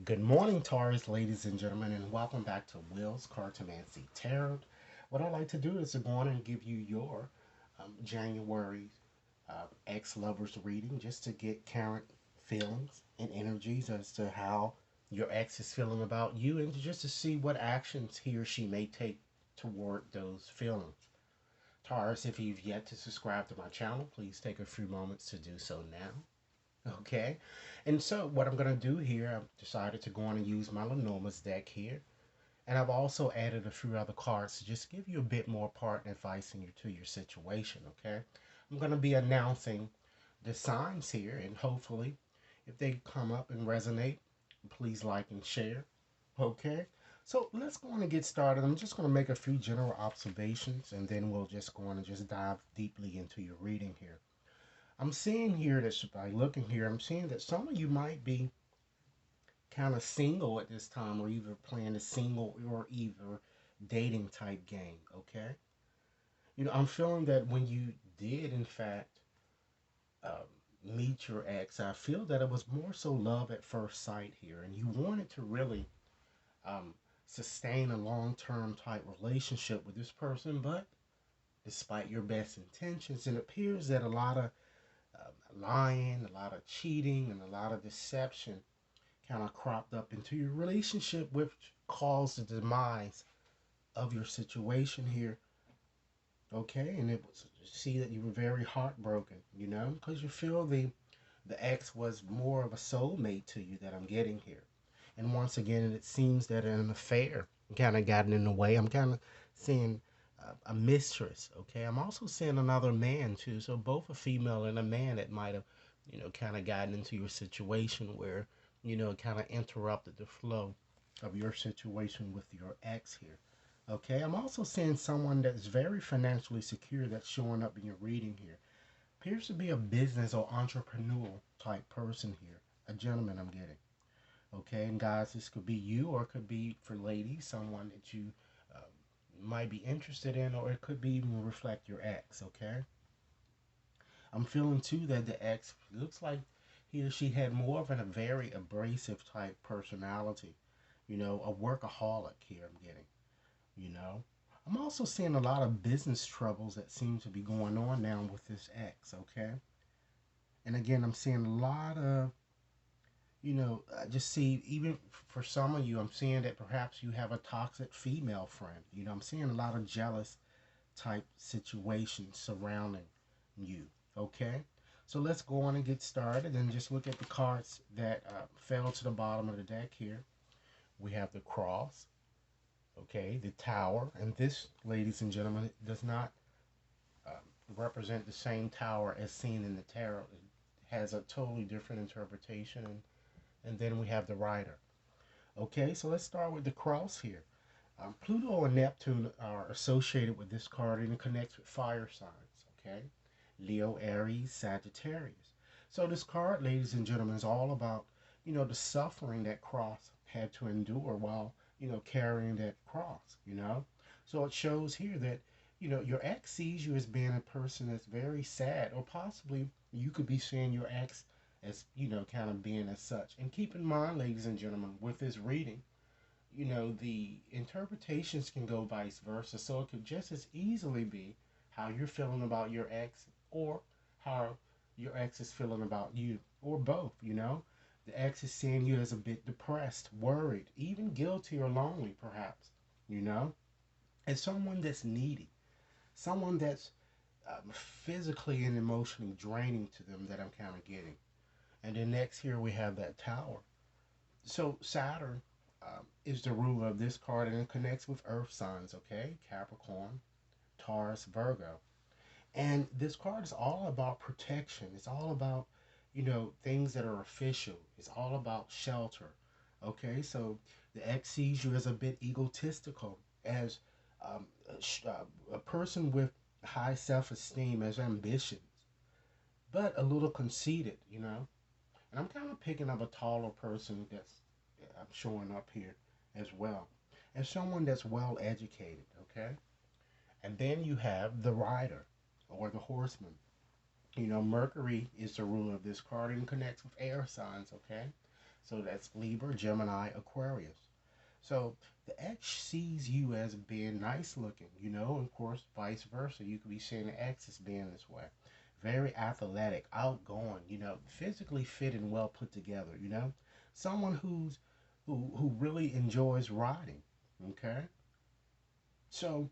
Good morning, Taurus, ladies and gentlemen, and welcome back to Will's Cartomancy Tarot. What I'd like to do is to go on and give you your January ex-lovers reading just to get current feelings and energies as to how your ex is feeling about you and just to see what actions he or she may take toward those feelings. Taurus, if you've yet to subscribe to my channel, please take a few moments to do so now. Okay, and so what I'm going to do here, I've decided to go on and use my Lenormand's deck here. And I've also added a few other cards to just give you a bit more part and advice to your situation, okay? I'm going to be announcing the signs here, and hopefully, if they come up and resonate, please like and share, okay? So let's go on and get started. I'm just going to make a few general observations, and then we'll just go on and just dive deeply into your reading here. I'm seeing here that by looking here, I'm seeing that some of you might be kind of single at this time, or either playing a single or either dating type game. Okay, I'm feeling that when you did, in fact, um, meet your ex, I feel that it was more so love at first sight here, and you wanted to really um, sustain a long term type relationship with this person, but despite your best intentions, it appears that a lot of lying, a lot of cheating, and a lot of deception kind of cropped up into your relationship, which caused the demise of your situation here. Okay, and it was see that you were very heartbroken, because you feel the ex was more of a soulmate to you that I'm getting here. And once again, it seems that an affair kind of gotten in the way. I'm kind of seeing a mistress. Okay, I'm also seeing another man too. So both a female and a man that might have, kind of gotten into your situation where, kind of interrupted the flow of your situation with your ex here. Okay, I'm also seeing someone that's very financially secure that's showing up in your reading here. Appears to be a business or entrepreneurial type person here. A gentleman I'm getting. Okay, and guys, this could be you, or it could be for ladies, someone that you uh, might be interested in, or it could be even reflect your ex. Okay, I'm feeling too that the ex looks like he or she had more of a very abrasive type personality. A workaholic here. I'm getting. You know, I'm also seeing a lot of business troubles that seem to be going on now with this ex. Okay, and again, I'm seeing a lot of I just see, even for some of you, I'm seeing that perhaps you have a toxic female friend. I'm seeing a lot of jealous type situations surrounding you. Okay? So let's go on and get started and just look at the cards that fell to the bottom of the deck here. We have the cross, okay, the tower, and this, ladies and gentlemen, does not represent the same tower as seen in the tarot. It has a totally different interpretation, and then we have the rider. Okay, so let's start with the cross here. Pluto and Neptune are associated with this card and it connects with fire signs. Okay, Leo, Aries, Sagittarius. So this card, ladies and gentlemen, is all about the suffering that cross had to endure while carrying that cross. So it shows here that your ex sees you as being a person that's very sad, or possibly you could be seeing your ex as kind of being as such. And keep in mind, ladies and gentlemen, with this reading, the interpretations can go vice versa. So it could just as easily be how you're feeling about your ex, or how your ex is feeling about you, or both. The ex is seeing you as a bit depressed, worried, even guilty or lonely, perhaps, you know, as someone that's needy, someone that's physically and emotionally draining to them that I'm kind of getting. And then next here we have that tower. So Saturn is the ruler of this card, and it connects with earth signs, okay? Capricorn, Taurus, Virgo. And this card is all about protection. It's all about, things that are official. It's all about shelter, okay? So the X sees you as a bit egotistical, as a person with high self esteem, as ambitious, but a little conceited. And I'm kind of picking up a taller person that's I'm showing up here as well, as someone that's well educated, okay? And then you have the rider or the horseman. Mercury is the ruler of this card and connects with air signs, okay? So that's Libra, Gemini, Aquarius. So the X sees you as being nice looking, of course, vice versa. You could be seeing the X as being this way. Very athletic, outgoing, physically fit and well put together, Someone who really enjoys riding. Okay? So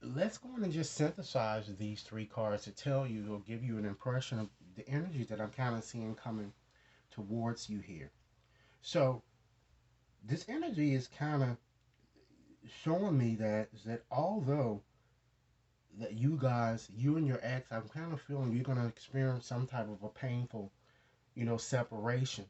let's go on and just synthesize these three cards to tell you or give you an impression of the energy that I'm kind of seeing coming towards you here. So this energy is kind of showing me that although that you guys, you and your ex, I'm kind of feeling you're gonna experience some type of a painful, separation,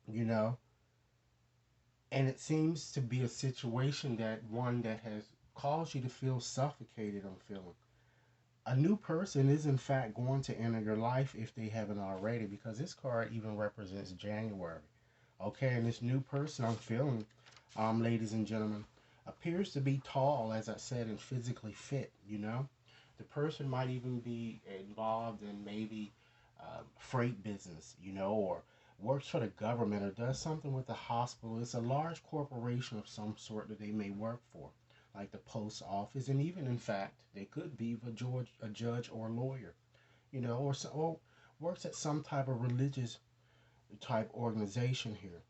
you know, and it seems to be a situation that one that has caused you to feel suffocated. I'm feeling a new person is in fact going to enter your life if they haven't already, because this card even represents January. Okay, and this new person I'm feeling, ladies and gentlemen, appears to be tall, as I said, and physically fit. The person might even be involved in maybe freight business, or works for the government or does something with the hospital. It's a large corporation of some sort that they may work for, like the post office, and even in fact, they could be a judge or a lawyer, or works at some type of religious type organization here.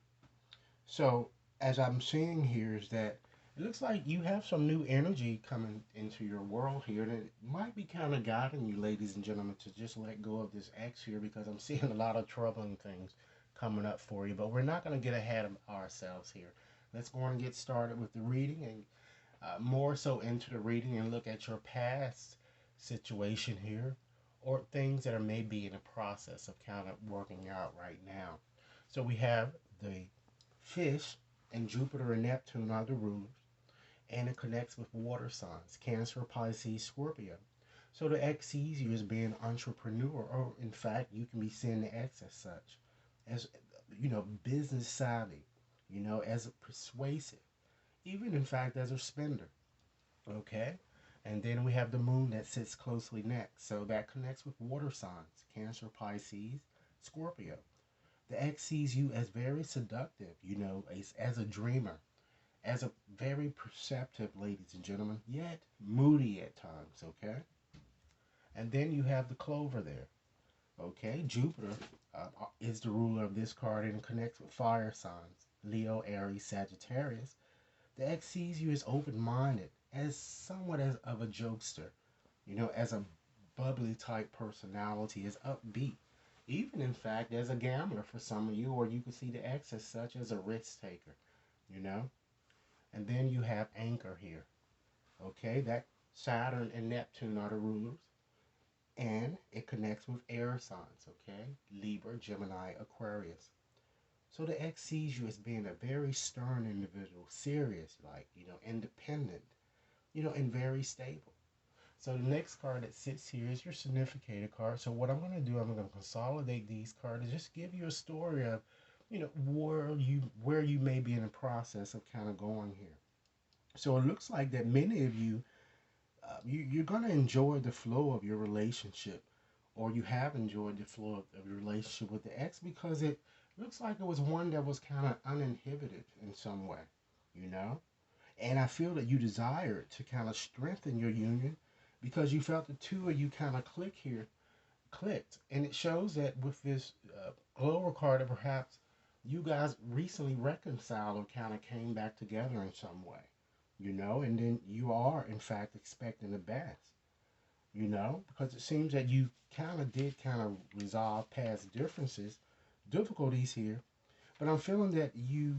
So, as I'm seeing here, is that it looks like you have some new energy coming into your world here, and it might be kind of guiding you, ladies and gentlemen, to just let go of this X here, because I'm seeing a lot of troubling things coming up for you. But we're not going to get ahead of ourselves here. Let's go on and get started with the reading, and more so into the reading and look at your past situation here, or things that are maybe in the process of kind of working out right now. So we have the fish, and Jupiter and Neptune are the rulers, and it connects with water signs: Cancer, Pisces, Scorpio. So the X sees you as being entrepreneur, or in fact, you can be seeing the X as such, as business savvy, as a persuasive, even in fact as a spender. Okay, and then we have the moon that sits closely next, so that connects with water signs: Cancer, Pisces, Scorpio. The X sees you as very seductive, as a dreamer, as a very perceptive, ladies and gentlemen, yet moody at times, okay? And then you have the clover there, okay? Jupiter is the ruler of this card and connects with fire signs: Leo, Aries, Sagittarius. The X sees you as open minded, as somewhat as of a jokester, as a bubbly type personality, as upbeat. Even in fact, as a gambler for some of you, or you could see the X as such as a risk taker, you know? And then you have Anchor here. Okay, that Saturn and Neptune are the rulers, and it connects with air signs. Okay, Libra, Gemini, Aquarius. So the X sees you as being a very stern individual, serious, like, independent, and very stable. So the next card that sits here is your significator card. So what I'm going to do, I'm going to consolidate these cards and just give you a story of, where you may be in the process of kind of going here. So it looks like that many of you, you're going to enjoy the flow of your relationship, or you have enjoyed the flow of your relationship with the ex, because it looks like it was one that was kind of uninhibited in some way, you know? And I feel that you desired to kind of strengthen your union because you felt the two of you kind of clicked. And it shows that with this Glower card, that perhaps you guys recently reconciled or kind of came back together in some way, and then you are, in fact, expecting the best, because it seems that you kind of did kind of resolve past difficulties here. But I'm feeling that you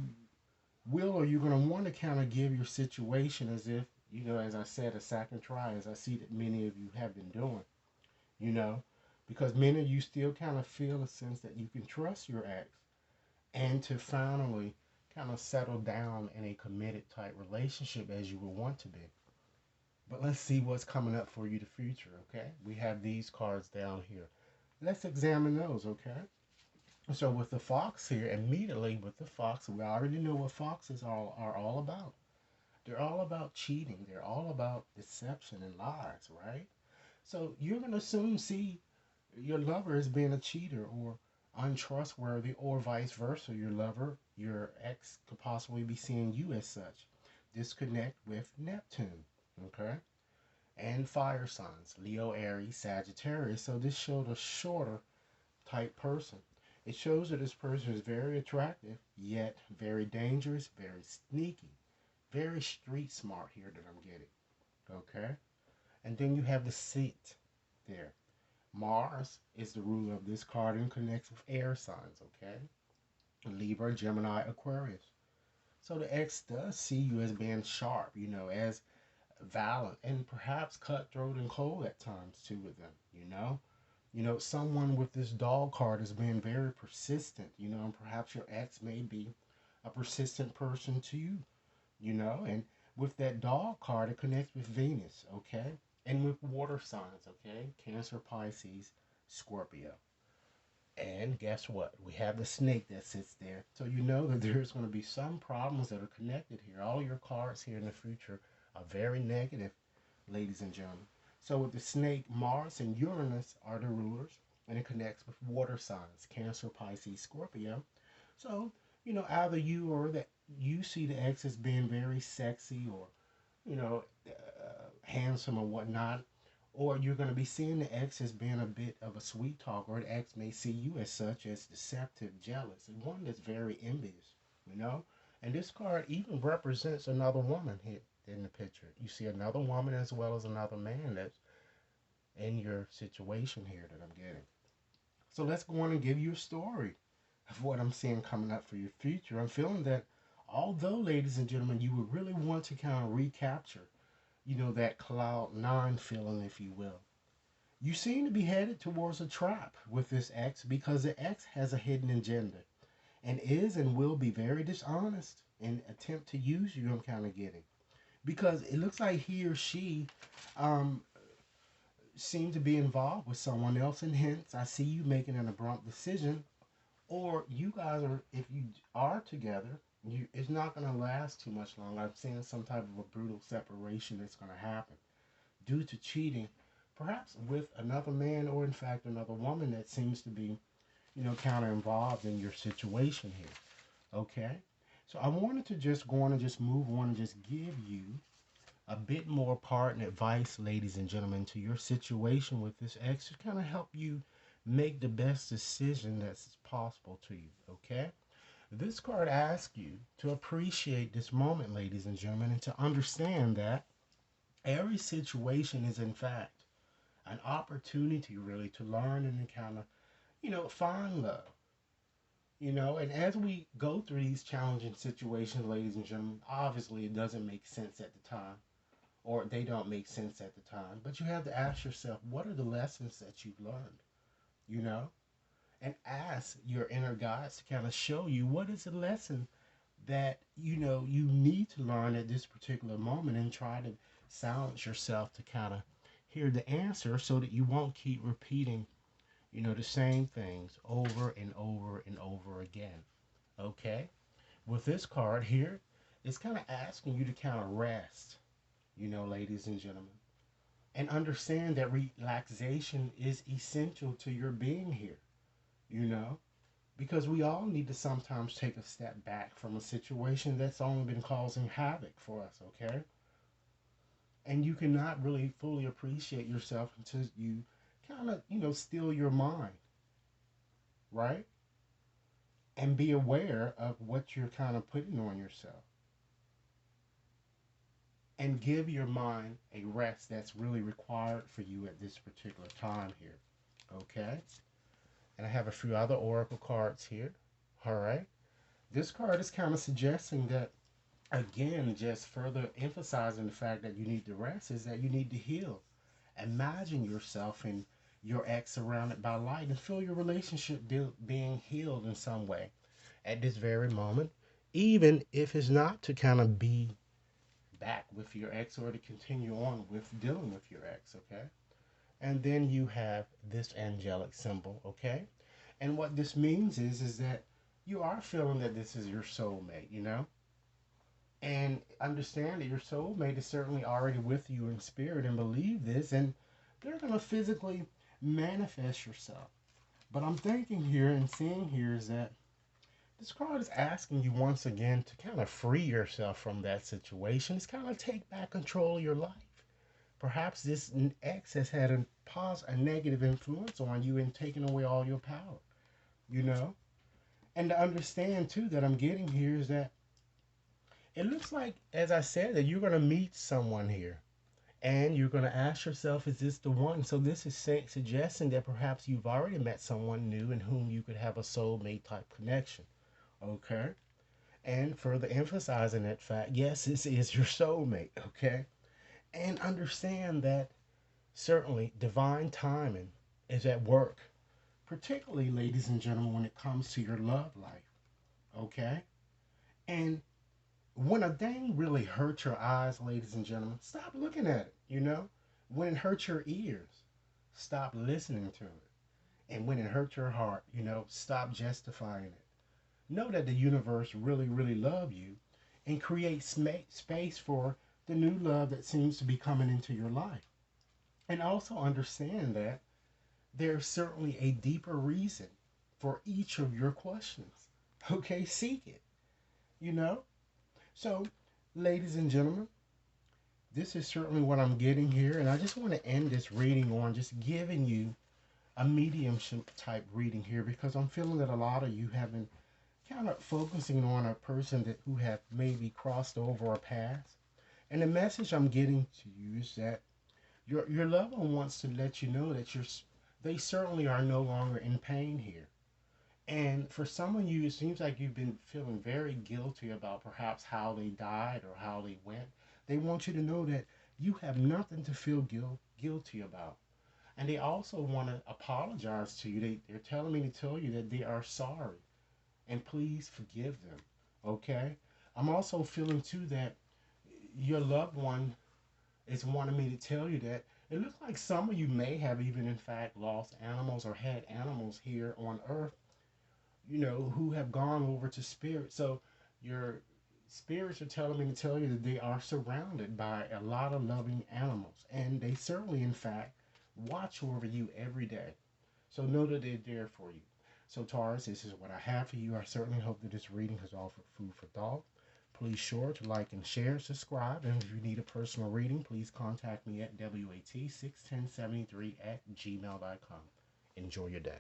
will, or you're going to want to kind of give your situation as if, as I said, a second try, as I see that many of you have been doing, you know, because many of you still kind of feel a sense that you can trust your ex and to finally kind of settle down in a committed type relationship as you would want to be. But let's see what's coming up for you the future, okay? We have these cards down here. Let's examine those, okay? So with the fox here, immediately with the fox, we already know what foxes are all about. They're all about cheating. They're all about deception and lies, right? So you're going to soon see your lover as being a cheater, or untrustworthy, or vice versa. Your lover, your ex, could possibly be seeing you as such. Disconnect with Neptune, okay? And fire signs, Leo, Aries, Sagittarius. So this showed a shorter type person. It shows that this person is very attractive, yet very dangerous, very sneaky, very street smart here that I'm getting, okay? And then you have the seat there. Mars is the ruler of this card and connects with air signs, okay? Libra, Gemini, Aquarius. So the ex does see you as being sharp, as violent and perhaps cutthroat and cold at times too with them, someone with this dog card is being very persistent, and perhaps your ex may be a persistent person to you, and with that dog card, it connects with Venus, okay? And with water signs, okay? Cancer, Pisces, Scorpio. And guess what? We have the snake that sits there. So you know that there's going to be some problems that are connected here. All your cards here in the future are very negative, ladies and gentlemen. So with the snake, Mars and Uranus are the rulers, and it connects with water signs, Cancer, Pisces, Scorpio. So, either you or that you see the ex as being very sexy or, handsome or whatnot, or you're going to be seeing the ex as being a bit of a sweet talker, or the ex may see you as such as deceptive, jealous, and one that's very envious, you know? And this card even represents another woman here in the picture. You see another woman as well as another man that's in your situation here that I'm getting. So let's go on and give you a story of what I'm seeing coming up for your future. I'm feeling that although, ladies and gentlemen, you would really want to kind of recapture, that cloud nine feeling, if you will. You seem to be headed towards a trap with this ex because the ex has a hidden agenda and is and will be very dishonest and attempt to use you. I'm kind of getting because it looks like he or she um, seem to be involved with someone else, and hence I see you making an abrupt decision, or you guys are, if you are together, it's not going to last too much longer. I'm seeing some type of a brutal separation that's going to happen due to cheating, perhaps with another man or in fact another woman that seems to be, kind of involved in your situation here. Okay? So I wanted to just go on and just move on and just give you a bit more part and advice, ladies and gentlemen, to your situation with this ex to kind of help you make the best decision that's possible to you. Okay? This card asks you to appreciate this moment, ladies and gentlemen, and to understand that every situation is, in fact, an opportunity really to learn and to kind of, find love. And as we go through these challenging situations, ladies and gentlemen, obviously it doesn't make sense at the time, or they don't make sense at the time. But you have to ask yourself, what are the lessons that you've learned? You know? And ask your inner guides to kind of show you what is the lesson that you need to learn at this particular moment, and try to silence yourself to kind of hear the answer so that you won't keep repeating the same things over and over and over again. Okay, with this card here, it's kind of asking you to kind of rest, ladies and gentlemen, and understand that relaxation is essential to your being here, you know because we all need to sometimes take a step back from a situation that's only been causing havoc for us, okay? And you cannot really fully appreciate yourself until you kind of, still your mind, right? And be aware of what you're kind of putting on yourself. And give your mind a rest that's really required for you at this particular time here, okay? And I have a few other oracle cards here, all right? This card is kind of suggesting that, again, just further emphasizing the fact that you need to rest, is that you need to heal. Imagine yourself and your ex surrounded by light and feel your relationship being healed in some way at this very moment, even if it's not to kind of be back with your ex or to continue on with dealing with your ex, okay? And then you have this angelic symbol, okay? And what this means is that you are feeling that this is your soulmate, and understand that your soulmate is certainly already with you in spirit, and believe this, and they're going to physically manifest yourself But I'm thinking here and seeing here is that this card is asking you once again to kind of free yourself from that situation. It's kind of take back control of your life. Perhaps this ex has had a negative influence on you and taken away all your power, you know? And to understand too that I'm getting here is that it looks like, as I said, that you're going to meet someone here. And you're going to ask yourself, is this the one? So this is suggesting that perhaps you've already met someone new in whom you could have a soulmate type connection. Okay? And further emphasizing that fact, yes, this is your soulmate. Okay? And understand that certainly divine timing is at work, particularly, ladies and gentlemen, when it comes to your love life. Okay? And when a thing really hurts your eyes, ladies and gentlemen, stop looking at it, you know? When it hurts your ears, stop listening to it. And when it hurts your heart, stop justifying it. Know that the universe really, really loves you and create space for the new love that seems to be coming into your life. And also understand that there's certainly a deeper reason for each of your questions. Okay, seek it, you know? So, ladies and gentlemen, this is certainly what I'm getting here, and I just want to end this reading on just giving you a mediumship type reading here because I'm feeling that a lot of you have been kind of focusing on a person that who have maybe crossed over a path. And the message I'm getting to you is that your loved one wants to let you know that they certainly are no longer in pain here. And for some of you, it seems like you've been feeling very guilty about perhaps how they died or how they went. They want you to know that you have nothing to feel guilty about. And they also want to apologize to you. They're telling me to tell you that they are sorry and please forgive them. Okay? I'm also feeling too that your loved one is wanting me to tell you that it looks like some of you may have even in fact lost animals or had animals here on earth, who have gone over to spirit. So your spirits are telling me to tell you that they are surrounded by a lot of loving animals. And they certainly, in fact, watch over you every day. So know that they're there for you. So, Taurus, this is what I have for you. I certainly hope that this reading has offered food for thought. Please sure to like and share, subscribe, and if you need a personal reading, please contact me at WAT61073 at gmail.com. Enjoy your day.